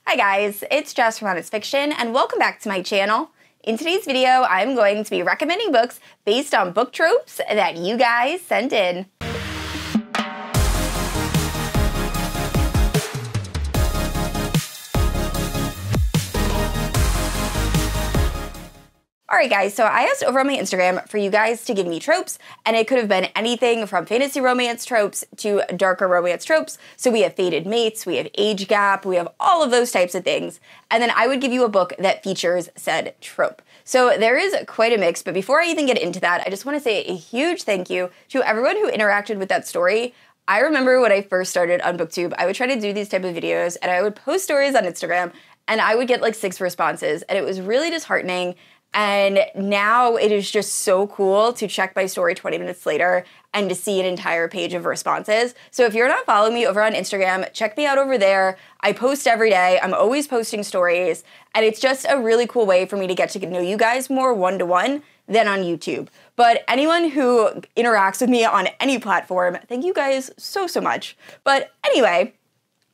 Hi guys, it's Jess from Honest Fiction, and welcome back to my channel. In today's video, I'm going to be recommending books based on book tropes that you guys sent in. Alright guys, so I asked over on my Instagram for you guys to give me tropes, and it could have been anything from fantasy romance tropes to darker romance tropes. So we have fated mates, we have age gap, we have all of those types of things, and then I would give you a book that features said trope. So there is quite a mix, but before I even get into that, I just want to say a huge thank you to everyone who interacted with that story. I remember when I first started on BookTube, I would try to do these type of videos, and I would post stories on Instagram, and I would get like 6 responses, and it was really disheartening. And now it is just so cool to check my story 20 minutes later and to see an entire page of responses. So if you're not following me over on Instagram, check me out over there. I post every day. I'm always posting stories. And it's just a really cool way for me to get to know you guys more one-to-one than on YouTube. But anyone who interacts with me on any platform, thank you guys so much. But anyway,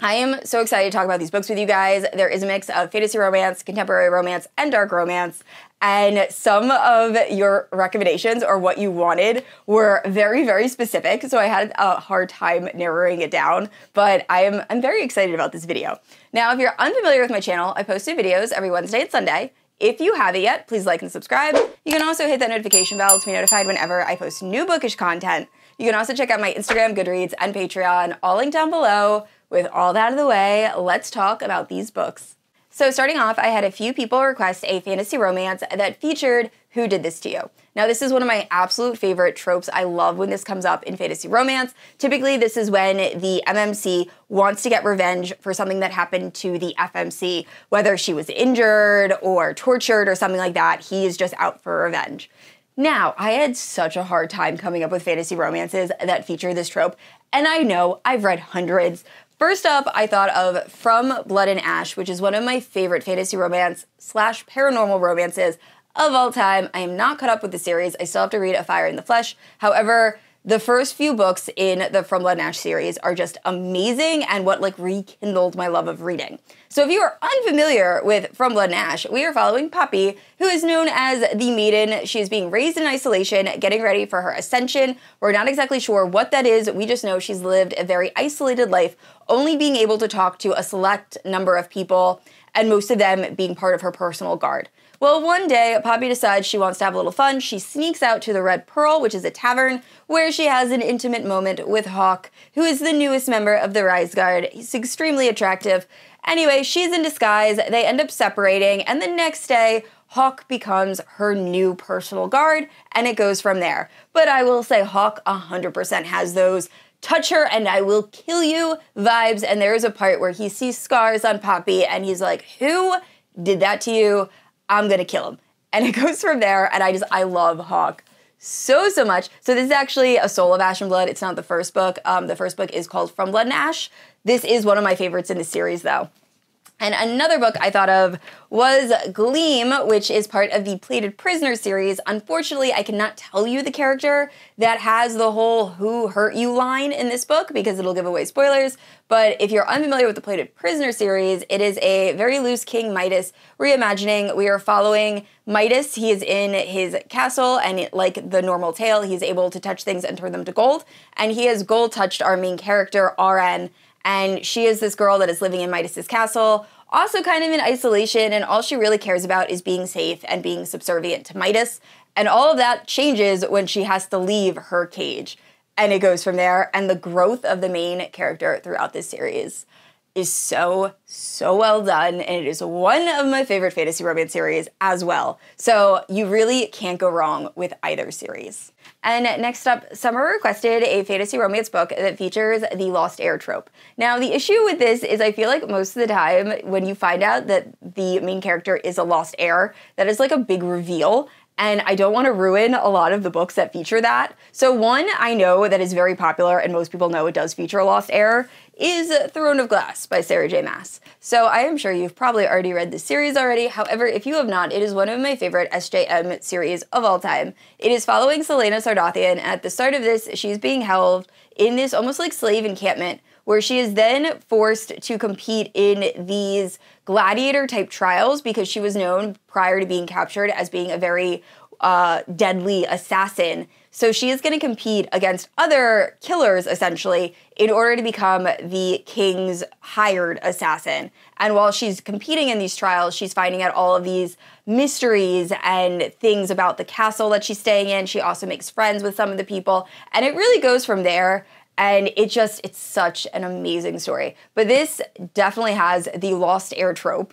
I am so excited to talk about these books with you guys. There is a mix of fantasy romance, contemporary romance, and dark romance. And some of your recommendations or what you wanted were very specific. So I had a hard time narrowing it down, but I'm very excited about this video. Now, if you're unfamiliar with my channel, I post new videos every Wednesday and Sunday. If you haven't yet, please like and subscribe. You can also hit that notification bell to be notified whenever I post new bookish content. You can also check out my Instagram, Goodreads, and Patreon, all linked down below. With all that out of the way, let's talk about these books. So starting off, I had a few people request a fantasy romance that featured Who Did This To You? Now this is one of my absolute favorite tropes. I love when this comes up in fantasy romance. Typically this is when the MMC wants to get revenge for something that happened to the FMC, whether she was injured or tortured or something like that. He is just out for revenge. Now, I had such a hard time coming up with fantasy romances that feature this trope, and I know I've read hundreds. First up, I thought of From Blood and Ash, which is one of my favorite fantasy romance / paranormal romances of all time. I am not caught up with the series. I still have to read A Fire in the Flesh. However, the first few books in the From Blood and Ash series are just amazing and what like rekindled my love of reading. So if you are unfamiliar with From Blood and Ash, we are following Poppy, who is known as the Maiden. She is being raised in isolation, getting ready for her ascension. We're not exactly sure what that is. We just know she's lived a very isolated life, only being able to talk to a select number of people, and most of them being part of her personal guard. Well, one day, Poppy decides she wants to have a little fun. She sneaks out to the Red Pearl, which is a tavern, where she has an intimate moment with Hawk, who is the newest member of the Rise Guard. He's extremely attractive. Anyway, she's in disguise, they end up separating, and the next day, Hawk becomes her new personal guard, and it goes from there. But I will say Hawk 100% has those touch her and I will kill you vibes, and there is a part where he sees scars on Poppy, and he's like, who did that to you? I'm gonna kill him. And it goes from there, and I love Hawk so much. So this is actually a Soul of Ash and Blood. It's not the first book. The first book is called From Blood and Ash. This is one of my favorites in the series, though. And another book I thought of was Gleam, which is part of the Plated Prisoner series. Unfortunately, I cannot tell you the character that has the whole who hurt you line in this book because it'll give away spoilers. But if you're unfamiliar with the Plated Prisoner series, it is a very loose King Midas reimagining. We are following Midas. He is in his castle, and like the normal tale, he's able to touch things and turn them to gold. And he has gold touched our main character, RN. And she is this girl that is living in Midas's castle, also kind of in isolation, and all she really cares about is being safe and being subservient to Midas. And all of that changes when she has to leave her cage. And it goes from there, and the growth of the main character throughout this series is so well done, and it is one of my favorite fantasy romance series as well. So you really can't go wrong with either series. And next up, Summer requested a fantasy romance book that features the Lost Heir trope. Now, the issue with this is I feel like most of the time when you find out that the main character is a lost heir, that is like a big reveal, and I don't want to ruin a lot of the books that feature that. So one I know that is very popular, and most people know it does feature a lost heir, is Throne of Glass by Sarah J. Maas. So I am sure you've probably already read this series already. However, if you have not, it is one of my favorite SJM series of all time. It is following Selena Sardathian, and at the start of this, she's being held in this almost like slave encampment where she is then forced to compete in these gladiator-type trials because she was known prior to being captured as being a very deadly assassin. So she is going to compete against other killers, essentially, in order to become the king's hired assassin. And while she's competing in these trials, she's finding out all of these mysteries and things about the castle that she's staying in. She also makes friends with some of the people. And it really goes from there. And it's such an amazing story. But this definitely has the lost heir trope.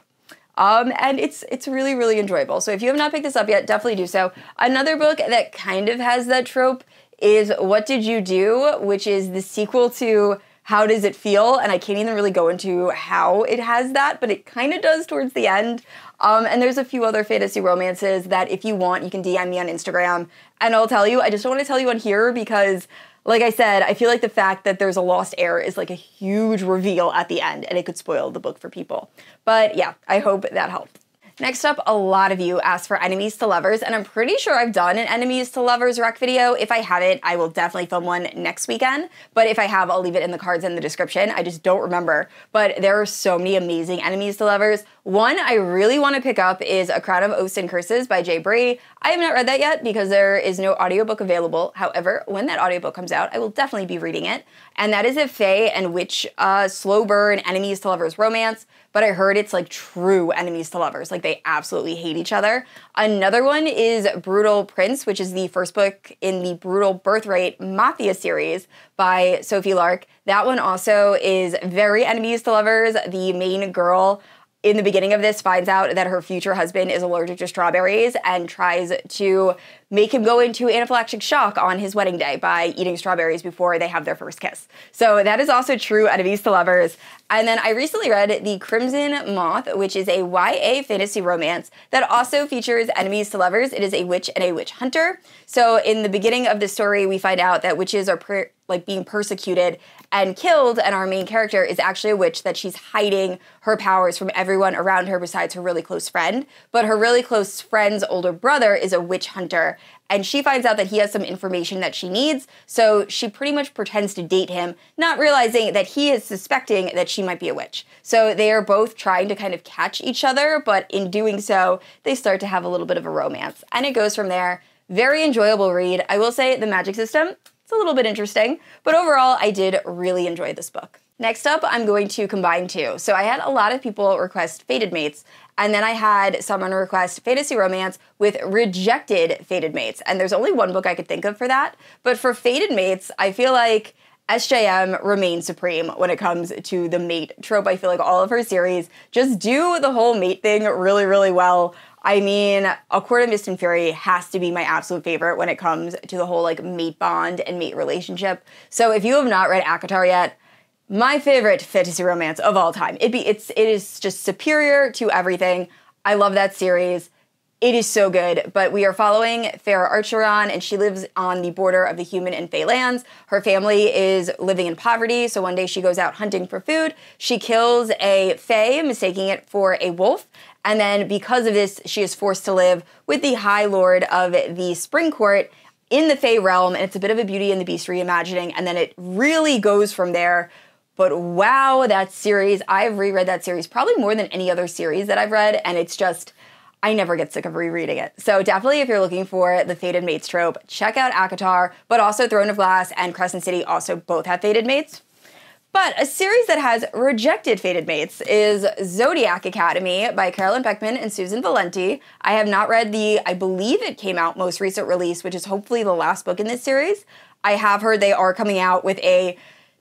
And it's really, really enjoyable. So if you have not picked this up yet, definitely do so. Another book that kind of has that trope is What Did You Do?, which is the sequel to How Does It Feel? And I can't even really go into how it has that, but it kind of does towards the end. And there's a few other fantasy romances that if you want, you can DM me on Instagram and I'll tell you. I just don't want to tell you on here because, like I said, I feel like the fact that there's a lost heir is like a huge reveal at the end and it could spoil the book for people. But yeah, I hope that helped. Next up, a lot of you asked for enemies to lovers, and I'm pretty sure I've done an enemies to lovers rec video. If I haven't, I will definitely film one next weekend, but if I have, I'll leave it in the cards in the description. I just don't remember, but there are so many amazing enemies to lovers. One I really want to pick up is A Crown of Oaths and Curses by Jay Bree. I have not read that yet because there is no audiobook available. However, when that audiobook comes out, I will definitely be reading it. And that is a fae and witch slow burn enemies to lovers romance. But I heard it's like true enemies to lovers. Like they absolutely hate each other. Another one is Brutal Prince, which is the first book in the Brutal Birthright Mafia series by Sophie Lark. That one also is very enemies to lovers. The main girl in the beginning of this finds out that her future husband is allergic to strawberries and tries to make him go into anaphylactic shock on his wedding day by eating strawberries before they have their first kiss. So that is also true enemies to lovers. And then I recently read The Crimson Moth, which is a YA fantasy romance that also features enemies to lovers. It is a witch and a witch hunter. So in the beginning of the story, we find out that witches are being persecuted and killed, and our main character is actually a witch that she's hiding her powers from everyone around her besides her really close friend. But her really close friend's older brother is a witch hunter, and she finds out that he has some information that she needs, so she pretty much pretends to date him, not realizing that he is suspecting that she might be a witch. So they are both trying to kind of catch each other, but in doing so, they start to have a little bit of a romance. And it goes from there. Very enjoyable read. I will say the magic system, it's a little bit interesting, but overall, I did really enjoy this book. Next up, I'm going to combine two. So I had a lot of people request Fated Mates, and then I had someone request fantasy romance with rejected Fated Mates. And there's only one book I could think of for that. But for Fated Mates, I feel like SJM remains supreme when it comes to the mate trope. I feel like all of her series just do the whole mate thing really, really well. I mean, A Court of Mist and Fury has to be my absolute favorite when it comes to the whole like mate bond and mate relationship. So if you have not read ACOTAR yet, my favorite fantasy romance of all time. It is just superior to everything. I love that series. It is so good, but we are following Farah Archeron, and she lives on the border of the human and fae lands. Her family is living in poverty, so one day she goes out hunting for food. She kills a fae, mistaking it for a wolf, and then because of this, she is forced to live with the High Lord of the Spring Court in the fae realm, and it's a bit of a Beauty and the Beast reimagining, and then it really goes from there. But wow, that series, I've reread that series probably more than any other series that I've read, and it's just, I never get sick of rereading it. So definitely if you're looking for the Fated Mates trope, check out ACOTAR, but also Throne of Glass and Crescent City also both have Fated Mates. But a series that has rejected Fated Mates is Zodiac Academy by Carolyn Beckman and Susan Valenti. I have not read I believe it came out most recent release, which is hopefully the last book in this series. I have heard they are coming out with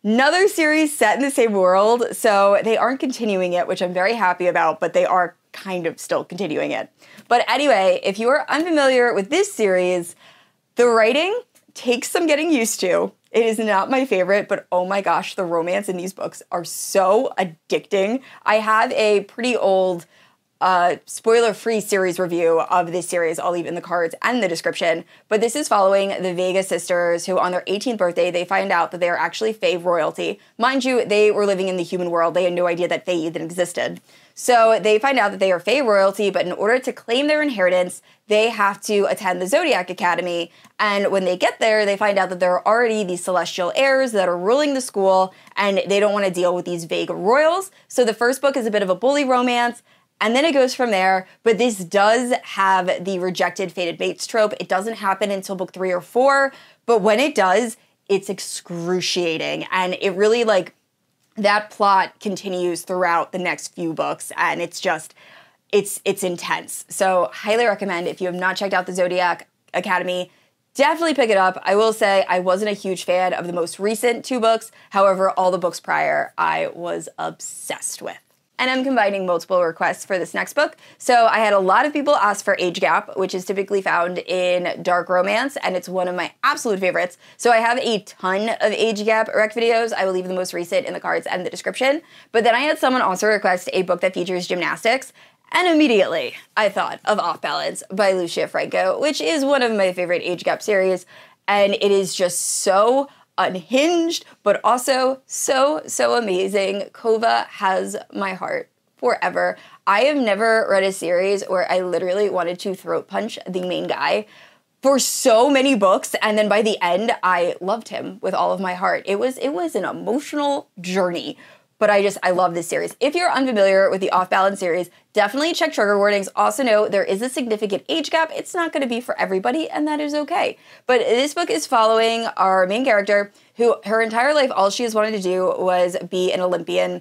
another series set in the same world, so they aren't continuing it, which I'm very happy about, but they are kind of still continuing it. But anyway, if you are unfamiliar with this series, the writing takes some getting used to. It is not my favorite, but oh my gosh, the romance in these books are so addicting. I have a pretty old a spoiler-free series review of this series. I'll leave in the cards and the description. But this is following the Vega sisters, who on their 18th birthday, they find out that they are actually Fae royalty. Mind you, they were living in the human world. They had no idea that Fae even existed. So they find out that they are Fae royalty, but in order to claim their inheritance, they have to attend the Zodiac Academy. And when they get there, they find out that there are already these celestial heirs that are ruling the school, and they don't want to deal with these Vega royals. So the first book is a bit of a bully romance, and then it goes from there. But this does have the rejected fated mates trope. It doesn't happen until book 3 or 4, but when it does, it's excruciating. And it really, like, that plot continues throughout the next few books, and it's just, it's intense. So highly recommend, if you have not checked out the Zodiac Academy, definitely pick it up. I will say I wasn't a huge fan of the most recent 2 books. However, all the books prior I was obsessed with. And I'm combining multiple requests for this next book. So I had a lot of people ask for age gap, which is typically found in dark romance, and it's one of my absolute favorites. So I have a ton of age gap rec videos. I will leave the most recent in the cards and the description. But then I had someone also request a book that features gymnastics, and immediately I thought of Off Balance by Lucia Franco, which is one of my favorite age gap series, and it is just so unhinged, but also so amazing. Kova has my heart forever. I have never read a series where I literally wanted to throat punch the main guy for so many books, and then by the end, I loved him with all of my heart. It was an emotional journey. But I love this series. If you're unfamiliar with the Off Balance series, definitely check trigger warnings. Also know there is a significant age gap. It's not going to be for everybody, and that is okay. But this book is following our main character, who her entire life, all she has wanted to do was be an Olympian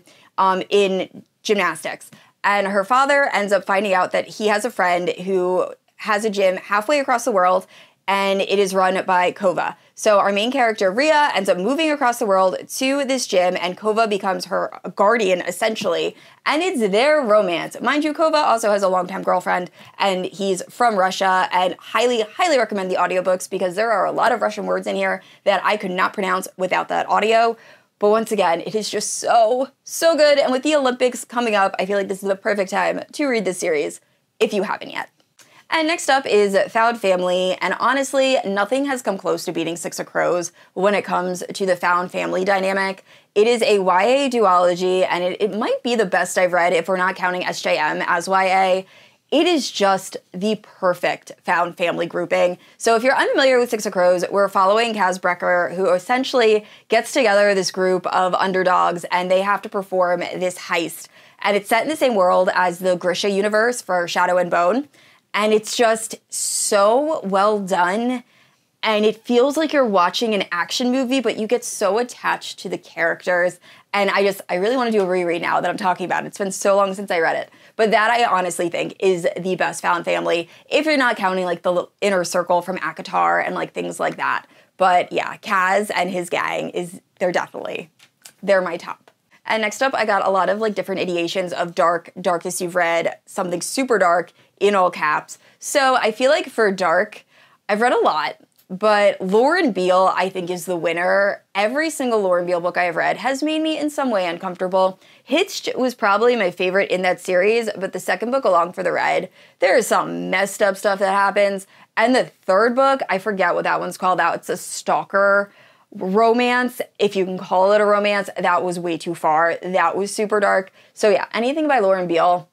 in gymnastics. And her father ends up finding out that he has a friend who has a gym halfway across the world, and it is run by Kova. So our main character, Rhea, ends up moving across the world to this gym, and Kova becomes her guardian, essentially, and it's their romance. Mind you, Kova also has a longtime girlfriend, and he's from Russia, and highly recommend the audiobooks, because there are a lot of Russian words in here that I could not pronounce without that audio. But once again, it is just so good, and with the Olympics coming up, I feel like this is the perfect time to read this series, if you haven't yet. And next up is Found Family, and honestly, nothing has come close to beating Six of Crows when it comes to the found family dynamic. It is a YA duology, and it might be the best I've read if we're not counting SJM as YA. It is just the perfect found family grouping. So if you're unfamiliar with Six of Crows, we're following Kaz Brecker, who essentially gets together this group of underdogs, and they have to perform this heist. And it's set in the same world as the Grisha universe for Shadow and Bone. And it's just so well done, and it feels like you're watching an action movie, but you get so attached to the characters. And I really want to do a reread now that I'm talking about it. It's been so long since I read it. But that, I honestly think, is the best found family, if you're not counting like the Inner Circle from ACOTAR and like things like that. But yeah, Kaz and his gang, they're my top. And next up, I got a lot of like different ideations of darkest you've read, something super dark, in all caps. So I feel like for dark, I've read a lot, but Lauren Beale, I think, is the winner. Every single Lauren Beale book I have read has made me in some way uncomfortable. Hitched was probably my favorite in that series, but the second book, Along for the Ride, there is some messed up stuff that happens. And the third book, I forget what that one's called out. It's a stalker romance, if you can call it a romance. That was way too far. That was super dark. So yeah, anything by Lauren Beale.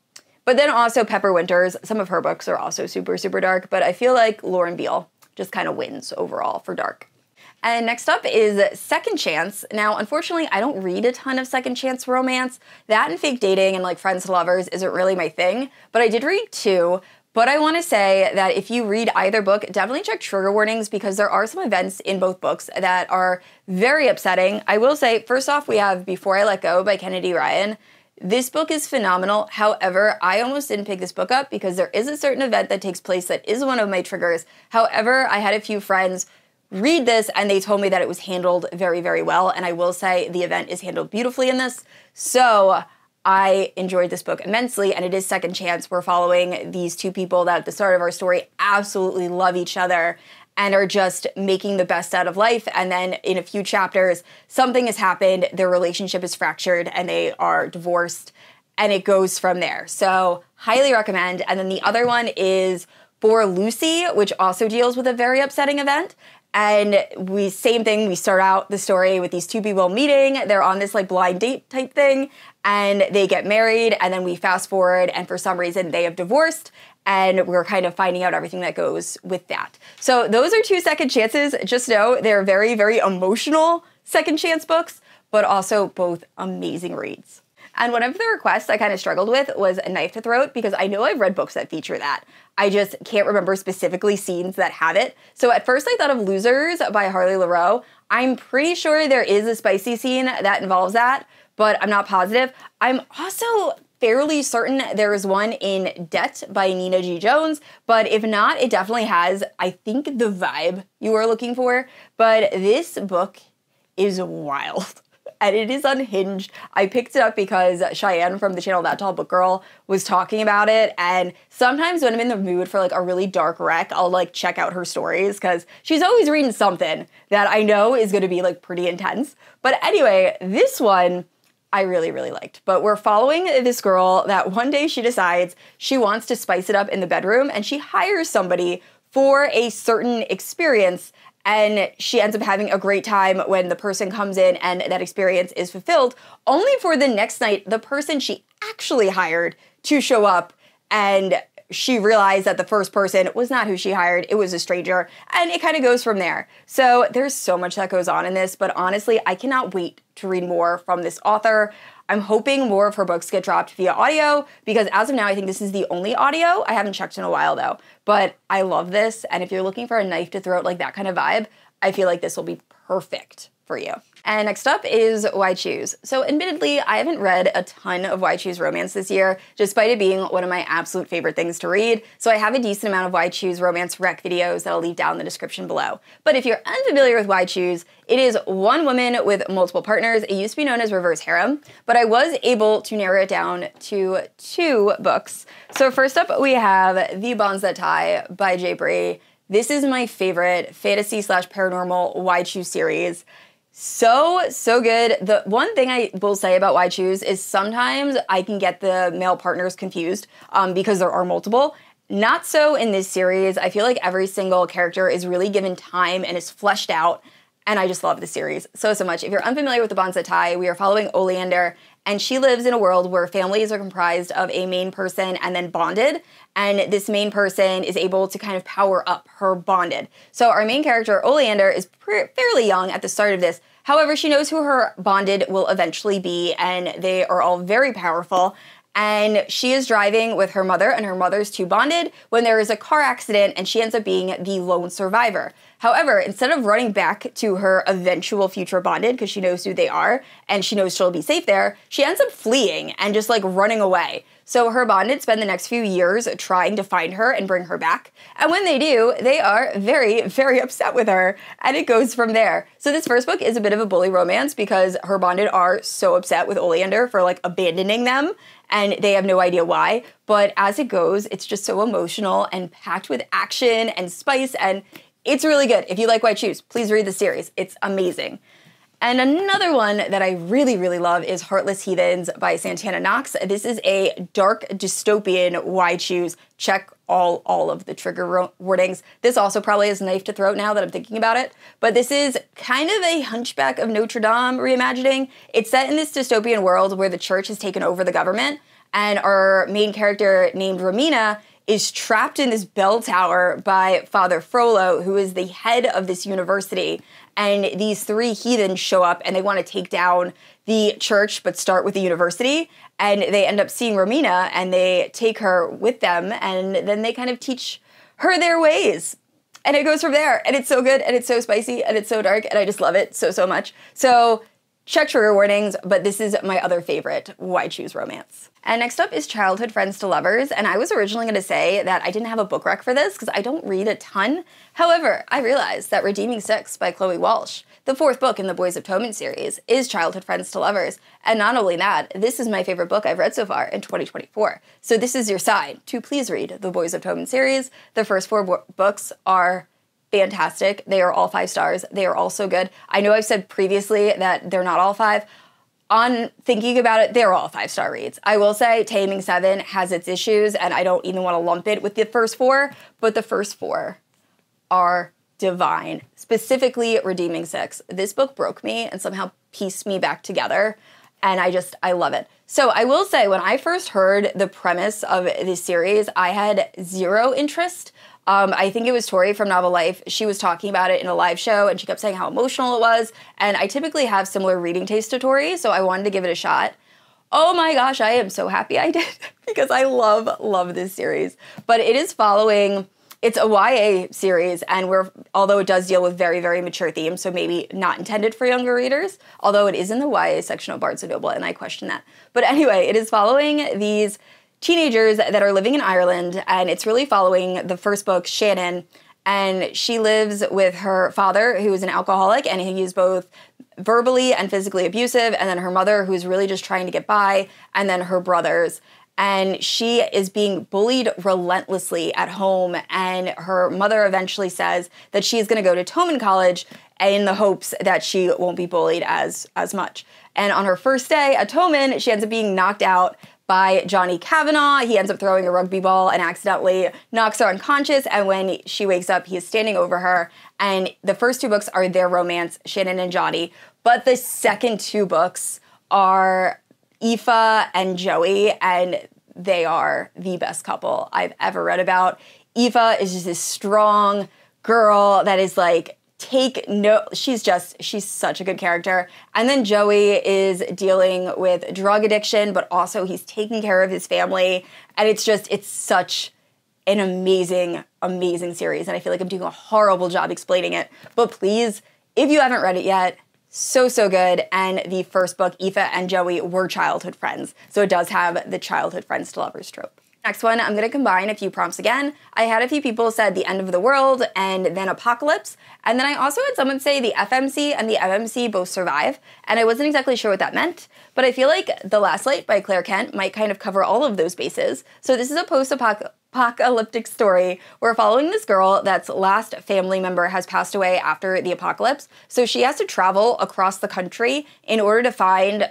But then also Pepper Winters, some of her books are also super dark, but I feel like Lauren Beale just kind of wins overall for dark. And next up is Second Chance. Now, unfortunately, I don't read a ton of second chance romance. That and fake dating and like friends to lovers isn't really my thing, but I did read 2. But I want to say that if you read either book, definitely check trigger warnings, because there are some events in both books that are very upsetting. I will say, first off, we have Before I Let Go by Kennedy Ryan. This book is phenomenal. However, I almost didn't pick this book up because there is a certain event that takes place that is one of my triggers. However, I had a few friends read this and they told me that it was handled very well. And I will say the event is handled beautifully in this. So I enjoyed this book immensely, and it is Second Chance. We're following these 2 people that at the start of our story absolutely love each other and are just making the best out of life. And then in a few chapters, something has happened, their relationship is fractured, and they are divorced, and it goes from there. So highly recommend. And then the other one is For Lucy, which also deals with a very upsetting event. And same thing, we start out the story with these two people meeting, they're on this like blind date type thing, and they get married, and then we fast forward, and for some reason they have divorced, and we're kind of finding out everything that goes with that. So those are 2 second chances. Just know they're very, very emotional second chance books, but also both amazing reads. And one of the requests I kind of struggled with was A Knife to Throat, because I know I've read books that feature that. I just can't remember specifically scenes that have it. So at first I thought of Losers by Harley Laroe. I'm pretty sure there is a spicy scene that involves that, but I'm not positive. I'm also fairly certain there is one in Debt by Nina G. Jones, but if not, it definitely has, I think, the vibe you are looking for. But this book is wild. And it is unhinged. I picked it up because Cheyenne from the channel That Tall Book Girl was talking about it, and sometimes when I'm in the mood for like a really dark rec, I'll like check out her stories because she's always reading something that I know is going to be like pretty intense. But anyway, this one I really, really liked. But we're following this girl that one day she decides she wants to spice it up in the bedroom, and she hires somebody for a certain experience. And she ends up having a great time when the person comes in and that experience is fulfilled, only for the next night, the person she actually hired to show up, and she realized that the first person was not who she hired, it was a stranger, and it kind of goes from there. So there's so much that goes on in this, but honestly, I cannot wait to read more from this author. I'm hoping more of her books get dropped via audio, because as of now, I think this is the only audio. I haven't checked in a while though, but I love this. And if you're looking for a knife to throat, like that kind of vibe, I feel like this will be perfect for you. And next up is Why Choose. So admittedly, I haven't read a ton of Why Choose romance this year, despite it being one of my absolute favorite things to read. So I have a decent amount of Why Choose romance rec videos that I'll leave down in the description below. But if you're unfamiliar with Why Choose, it is one woman with multiple partners. It used to be known as reverse harem, but I was able to narrow it down to 2 books. So first up, we have The Bonds That Tie by Jay Bree. This is my favorite fantasy/paranormal Why Choose series. So good. The one thing I will say about Why Choose is sometimes I can get the male partners confused because there are multiple. Not so in this series. I feel like every single character is really given time and is fleshed out, and I just love the series so much. If you're unfamiliar with The Bonds That Tie, we are following Oleander, and she lives in a world where families are comprised of a main person and then bonded, and this main person is able to kind of power up her bonded. So our main character, Oleander, is fairly young at the start of this. However, she knows who her bonded will eventually be, and they are all very powerful. And she is driving with her mother and her mother's 2 bonded when there is a car accident, and she ends up being the lone survivor. However, instead of running back to her eventual future bonded, because she knows who they are and she knows she'll be safe there, she ends up fleeing and just like running away. So her bonded spend the next few years trying to find her and bring her back. And when they do, they are very, very upset with her, and it goes from there. So this first book is a bit of a bully romance because her bonded are so upset with Oleander for like abandoning them, and they have no idea why. But as it goes, it's just so emotional and packed with action and spice, and it's really good. If you like Why Choose, please read the series. It's amazing. And another one that I really, really love is Heartless Heathens by Santana Knox. This is a dark dystopian Why Choose. Check all of the trigger warnings. This also probably is Knife to Throat now that I'm thinking about it. But this is kind of a Hunchback of Notre Dame reimagining. It's set in this dystopian world where the church has taken over the government, and our main character named Romina is trapped in this bell tower by Father Frollo, who is the head of this university. And these 3 heathens show up and they want to take down the church, but start with the university. And they end up seeing Romina and they take her with them, and then they kind of teach her their ways. And it goes from there. And it's so good, and it's so spicy, and it's so dark, and I just love it so much. So check trigger warnings, but this is my other favorite Why Choose romance. And next up is Childhood Friends to Lovers, and I was originally going to say that I didn't have a book rec for this because I don't read a ton. However, I realized that Redeeming Six by Chloe Walsh, the 4th book in the Boys of Tommen series, is Childhood Friends to Lovers. And not only that, this is my favorite book I've read so far in 2024. So this is your sign to please read the Boys of Tommen series. The first 4 books are fantastic. They are all 5 stars. They are all so good. I know I've said previously that they're not all 5. on thinking about it, they're all 5-star reads. I will say Taming 7 has its issues, and I don't even want to lump it with the first 4, but the first 4 are divine. Specifically, Redeeming 6. This book broke me and somehow pieced me back together, and I love it. So I will say, when I first heard the premise of this series, I had zero interest. I think it was Tori from Novel Life. She was talking about it in a live show, and she kept saying how emotional it was. And I typically have similar reading taste to Tori, so I wanted to give it a shot. Oh my gosh, I am so happy I did, because I love this series. But it is following, it's a YA series, and although it does deal with very, very mature themes, so maybe not intended for younger readers, although it is in the YA section of Barnes & Noble, and I question that. But anyway, it is following these teenagers that are living in Ireland, and it's really following the first book, Shannon, and she lives with her father, who is an alcoholic, and he is both verbally and physically abusive, and then her mother, who's really just trying to get by, and then her brothers. And she is being bullied relentlessly at home, and her mother eventually says that she's going to go to Toman College in the hopes that she won't be bullied as much. And on her first day at Toman, she ends up being knocked out by Johnny Kavanaugh. He ends up throwing a rugby ball and accidentally knocks her unconscious, and when she wakes up, he is standing over her. And the first 2 books are their romance, Shannon and Johnny, but the second 2 books are Aoife and Joey, and they are the best couple I've ever read about. Aoife is just this strong girl that is like, she's such a good character. And then Joey is dealing with drug addiction, but also he's taking care of his family. And it's such an amazing, amazing series. And I feel like I'm doing a horrible job explaining it. But please, if you haven't read it yet, so good. And the first book, Aoife and Joey were childhood friends. So it does have the childhood friends to lovers trope. Next one, I'm going to combine a few prompts again. I had a few people said the end of the world and then apocalypse. And then I also had someone say the FMC and the MMC both survive. And I wasn't exactly sure what that meant. But I feel like The Last Light by Claire Kent might kind of cover all of those bases. So this is a post-apocalyptic story. We're following this girl that's last family member has passed away after the apocalypse. So she has to travel across the country in order to find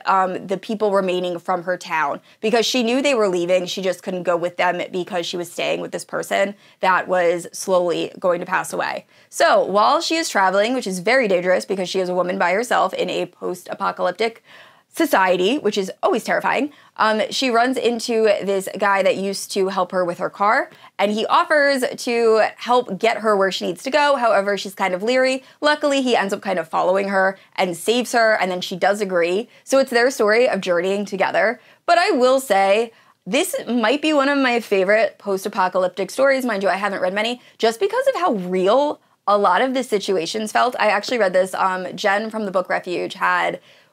the people remaining from her town, because she knew they were leaving. She just couldn't go with them because she was staying with this person that was slowly going to pass away. So while she is traveling, which is very dangerous because she is a woman by herself in a post-apocalyptic society, which is always terrifying, she runs into this guy that used to help her with her car, and he offers to help get her where she needs to go. However, she's kind of leery. Luckily, he ends up kind of following her and saves her, and then she does agree. So it's their story of journeying together. But I will say, this might be one of my favorite post-apocalyptic stories. Mind you, I haven't read many, just because of how real a lot of the situations felt. I actually read this, Jen from the Book Refuge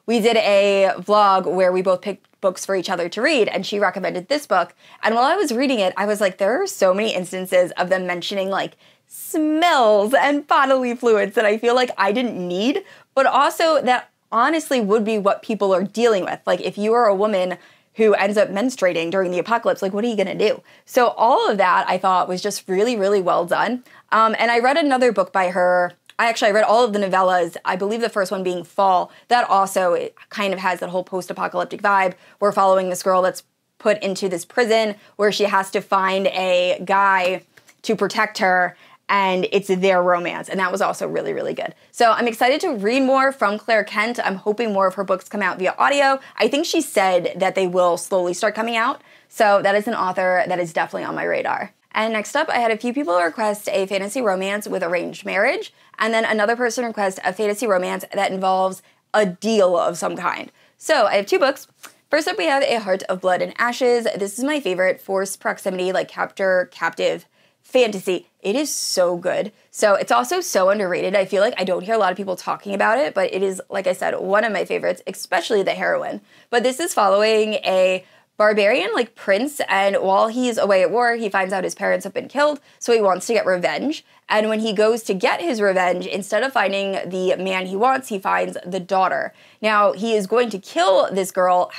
we did a vlog where we both picked books for each other to read, and she recommended this book. And while I was reading it, I was like, there are so many instances of them mentioning like smells and bodily fluids that I feel like I didn't need, but also that honestly would be what people are dealing with. Like if you are a woman who ends up menstruating during the apocalypse, like what are you gonna do? So all of that I thought was just really, really well done. And I read another book by her. I read all of the novellas, I believe the first one being Fall. That also it kind of has that whole post-apocalyptic vibe. We're following this girl that's put into this prison where she has to find a guy to protect her, and it's their romance. And that was also really, really good. So I'm excited to read more from Claire Kent. I'm hoping more of her books come out via audio. I think she said that they will slowly start coming out. So that is an author that is definitely on my radar. And next up, I had a few people request a fantasy romance with arranged marriage, and then another person request a fantasy romance that involves a deal of some kind. So I have 2 books. First up, we have A Heart of Blood and Ashes. This is my favorite forced proximity, like captive fantasy. It is so good. So it's also so underrated. I feel like I don't hear a lot of people talking about it, but it is, like I said, one of my favorites, especially the heroine. But this is following a barbarian like prince, and while he's away at war, he finds out his parents have been killed, so he wants to get revenge. And when he goes to get his revenge, instead of finding the man he wants, he finds the daughter. Now, he is going to kill this girl,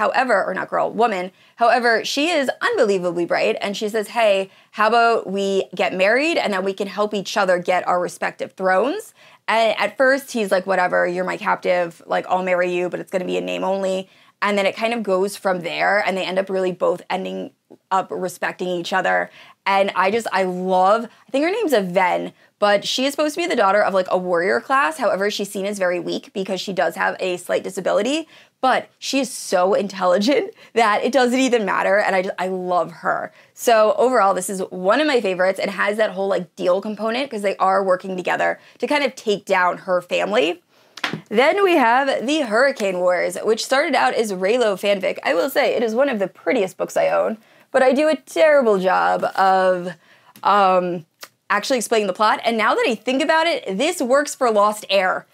woman. However, she is unbelievably bright, and she says, hey, how about we get married, and then we can help each other get our respective thrones. And at first, he's like, whatever, you're my captive, like, I'll marry you, but it's gonna be in name only. and then it kind of goes from there, and they end up really both ending up respecting each other. And I think her name's Ven, but she is supposed to be the daughter of like a warrior class. However, she's seen as very weak because she does have a slight disability, but she is so intelligent that it doesn't even matter, and I love her. So overall, this is one of my favorites. It has that whole like deal component because they are working together to kind of take down her family. Then we have the Hurricane Wars, which started out as Raylo fanfic. I will say it is one of the prettiest books I own, but I do a terrible job of actually explaining the plot. And now that I think about it, this works for Lost Heir.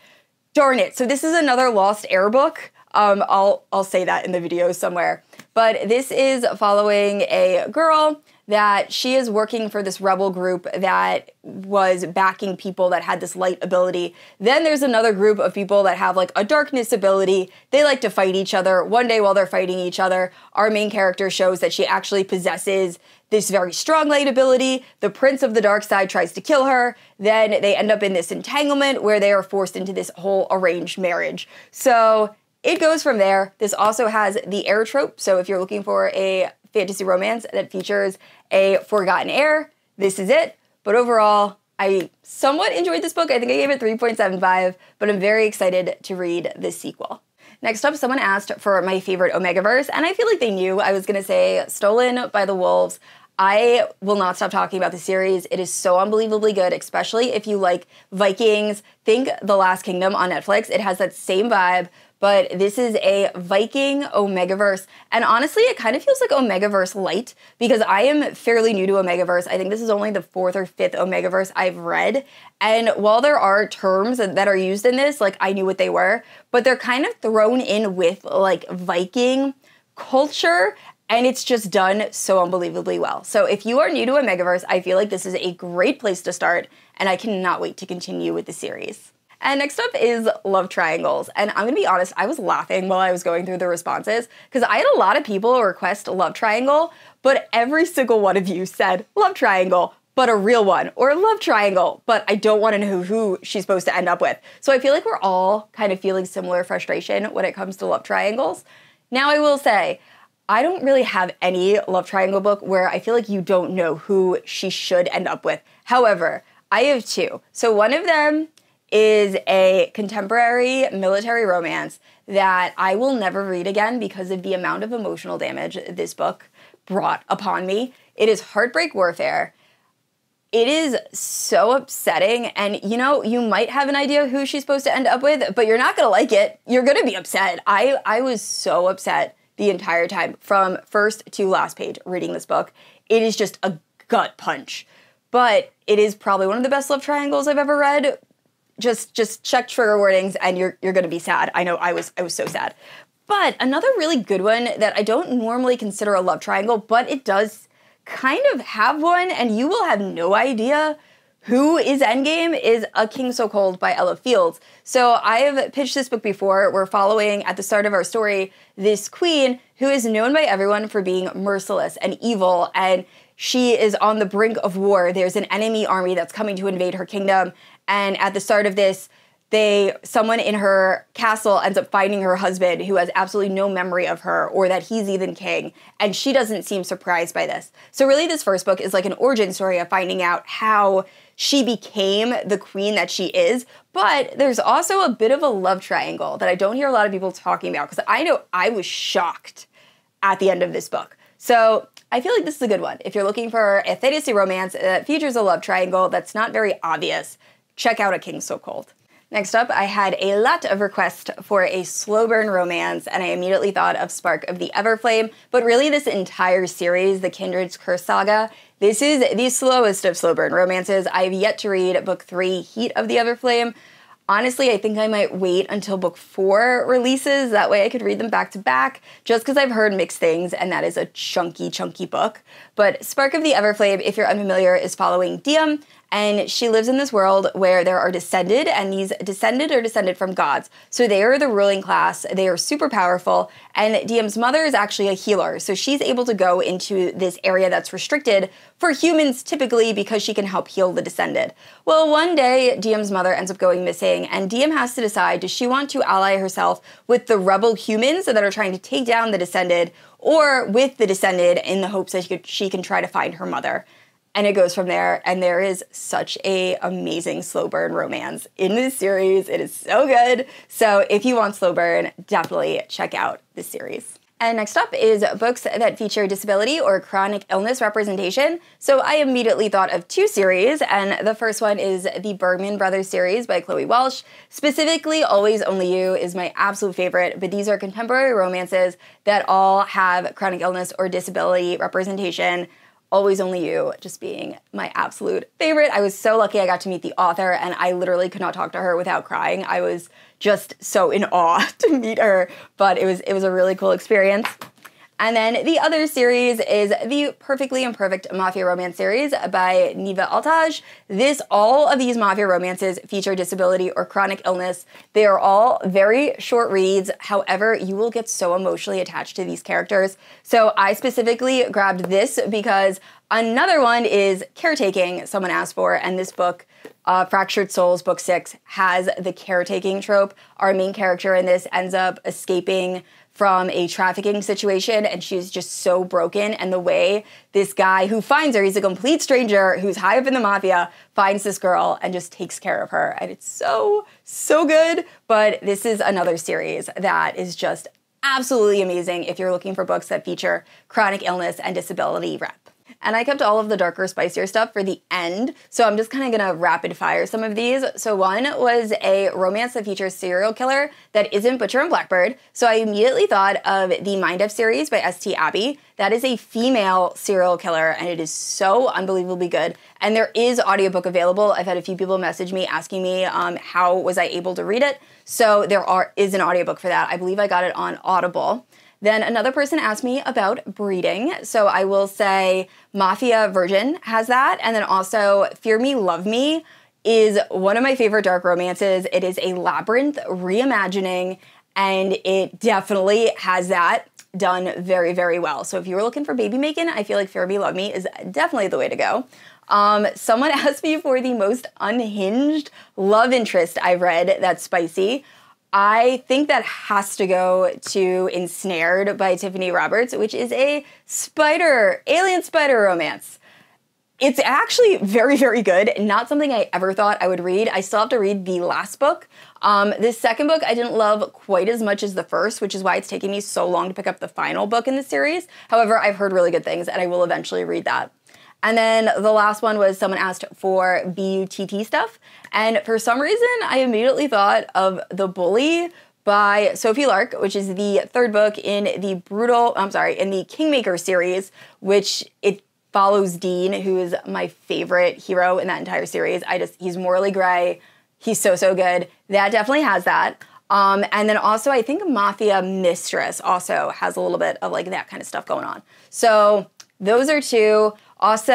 Darn it. So this is another Lost Heir book. I'll say that in the video somewhere. But this is following a girl that she is working for this rebel group that was backing people that had this light ability. Then there's another group of people that have like a darkness ability. They like to fight each other. One day while they're fighting each other, our main character shows that she actually possesses this very strong light ability. The prince of the dark side tries to kill her. Then they end up in this entanglement where they are forced into this whole arranged marriage. So it goes from there. This also has the heir trope. So if you're looking for a fantasy romance that features a forgotten heir, this is it. But overall, I somewhat enjoyed this book. I think I gave it 3.75, but I'm very excited to read this sequel. Next up, someone asked for my favorite Omegaverse, and I feel like they knew I was gonna say Stolen by the Wolves. I will not stop talking about the series. It is so unbelievably good, especially if you like Vikings. Think The Last Kingdom on Netflix. It has that same vibe, but this is a Viking Omegaverse. And honestly, it kind of feels like Omegaverse light because I am fairly new to Omegaverse. I think this is only the 4th or 5th Omegaverse I've read. And while there are terms that are used in this, like I knew what they were, but they're kind of thrown in with like Viking culture, and it's just done so unbelievably well. So if you are new to Omegaverse, I feel like this is a great place to start, and I cannot wait to continue with the series. And next up is love triangles. And I'm gonna be honest, I was laughing while I was going through the responses because I had a lot of people request love triangle, but every single one of you said love triangle, but a real one, or love triangle, but I don't want to know who she's supposed to end up with. So I feel like we're all kind of feeling similar frustration when it comes to love triangles. Now I will say, I don't really have any love triangle book where I feel like you don't know who she should end up with. However, I have two. So one of them is a contemporary military romance that I will never read again because of the amount of emotional damage this book brought upon me. It is Heartbreak Warfare. It is so upsetting, and you know, you might have an idea who she's supposed to end up with, but you're not gonna like it. You're gonna be upset. I was so upset the entire time from first to last page reading this book. It is just a gut punch, but it is probably one of the best love triangles I've ever read. Just check trigger warnings and you're gonna be sad. I know I was so sad. But another really good one that I don't normally consider a love triangle, but it does kind of have one, and you will have no idea who is endgame, is A King So Cold by Ella Fields. So I have pitched this book before. We're following, at the start of our story, this queen who is known by everyone for being merciless and evil, and she is on the brink of war. There's an enemy army that's coming to invade her kingdom, and at the start of this, someone in her castle ends up finding her husband who has absolutely no memory of her or that he's even king, and she doesn't seem surprised by this. So really this first book is like an origin story of finding out how she became the queen that she is, but there's also a bit of a love triangle that I don't hear a lot of people talking about because I know I was shocked at the end of this book. So I feel like this is a good one. If you're looking for a fantasy romance that features a love triangle that's not very obvious, check out A King So Cold. Next up, I had a lot of requests for a slow burn romance, and I immediately thought of Spark of the Everflame, but really this entire series, the Kindred's Curse Saga, this is the slowest of slow burn romances. I've yet to read book 3, Heat of the Everflame. Honestly, I think I might wait until book 4 releases. That way I could read them back to back, just because I've heard mixed things, and that is a chunky book. But Spark of the Everflame, if you're unfamiliar, is following Diem, and she lives in this world where there are descended, and these descended are descended from gods. So they are the ruling class, they are super powerful, and Diem's mother is actually a healer, so she's able to go into this area that's restricted for humans typically because she can help heal the descended. Well, one day Diem's mother ends up going missing, and Diem has to decide, does she want to ally herself with the rebel humans that are trying to take down the descended, or with the descended in the hopes that she can try to find her mother. And it goes from there, and there is such a amazing slow burn romance in this series. It is so good. So if you want slow burn, definitely check out this series. And next up is books that feature disability or chronic illness representation. So I immediately thought of two series, and the first one is the Bergman Brothers series by Chloe Welsh. Specifically, Always Only You is my absolute favorite, but these are contemporary romances that all have chronic illness or disability representation. Always Only You just being my absolute favorite. I was so lucky I got to meet the author, and I literally could not talk to her without crying. I was just so in awe to meet her, but it was a really cool experience. And then the other series is the Perfectly Imperfect Mafia Romance series by Neva Altaj. All of these mafia romances feature disability or chronic illness. They are all very short reads. However, you will get so emotionally attached to these characters. So I specifically grabbed this because another one is Caretaking, someone asked for, and this book, Fractured Souls, book 6, has the caretaking trope. Our main character in this ends up escaping from a trafficking situation, and she's just so broken, and the way this guy who finds her, he's a complete stranger who's high up in the mafia, finds this girl and just takes care of her, and it's so good. But this is another series that is just absolutely amazing if you're looking for books that feature chronic illness and disability rep. And I kept all of the darker, spicier stuff for the end, so I'm just kind of gonna rapid fire some of these. So one was a romance that features serial killer that isn't Butcher and Blackbird. So I immediately thought of the Mind F series by S.T. Abbey. That is a female serial killer, and it is so unbelievably good. And there is audiobook available. I've had a few people message me asking me how was I able to read it. So there is an audiobook for that. I believe I got it on Audible. Then another person asked me about breeding. So I will say Mafia Virgin has that. And then also Fear Me, Love Me is one of my favorite dark romances. It is a Labyrinth reimagining, and it definitely has that done very, very well. So if you were looking for baby making, I feel like Fear Me, Love Me is definitely the way to go. Someone asked me for the most unhinged love interest I've read that's spicy. I think that has to go to Ensnared by Tiffany Roberts, which is a alien spider romance. It's actually very, very good. Not something I ever thought I would read. I still have to read the last book. This second book I didn't love quite as much as the first, which is why it's taking me so long to pick up the final book in the series. However, I've heard really good things, and I will eventually read that. And then the last one was someone asked for BUTT stuff. And for some reason, I immediately thought of The Bully by Sophie Lark, which is the third book in the Kingmaker series, which it follows Dean, who is my favorite hero in that entire series. He's morally gray. He's so good. That definitely has that. And then also I think Mafia Mistress also has a little bit of like that kind of stuff going on. So those are two. Also,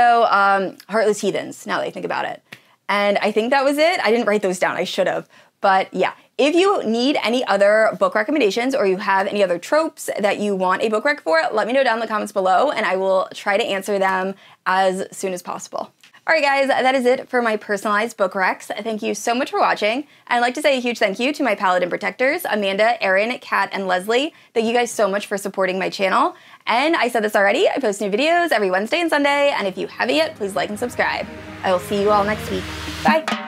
Heartless Heathens, now that I think about it. And I think that was it. I didn't write those down. I should have. But yeah, if you need any other book recommendations or you have any other tropes that you want a book rec for, let me know down in the comments below, and I will try to answer them as soon as possible. All right, guys, that is it for my personalized book recs. Thank you so much for watching. I'd like to say a huge thank you to my Paladin protectors, Amanda, Erin, Kat, and Leslie. Thank you guys so much for supporting my channel. And I said this already, I post new videos every Wednesday and Sunday, and if you haven't yet, please like and subscribe. I will see you all next week. Bye.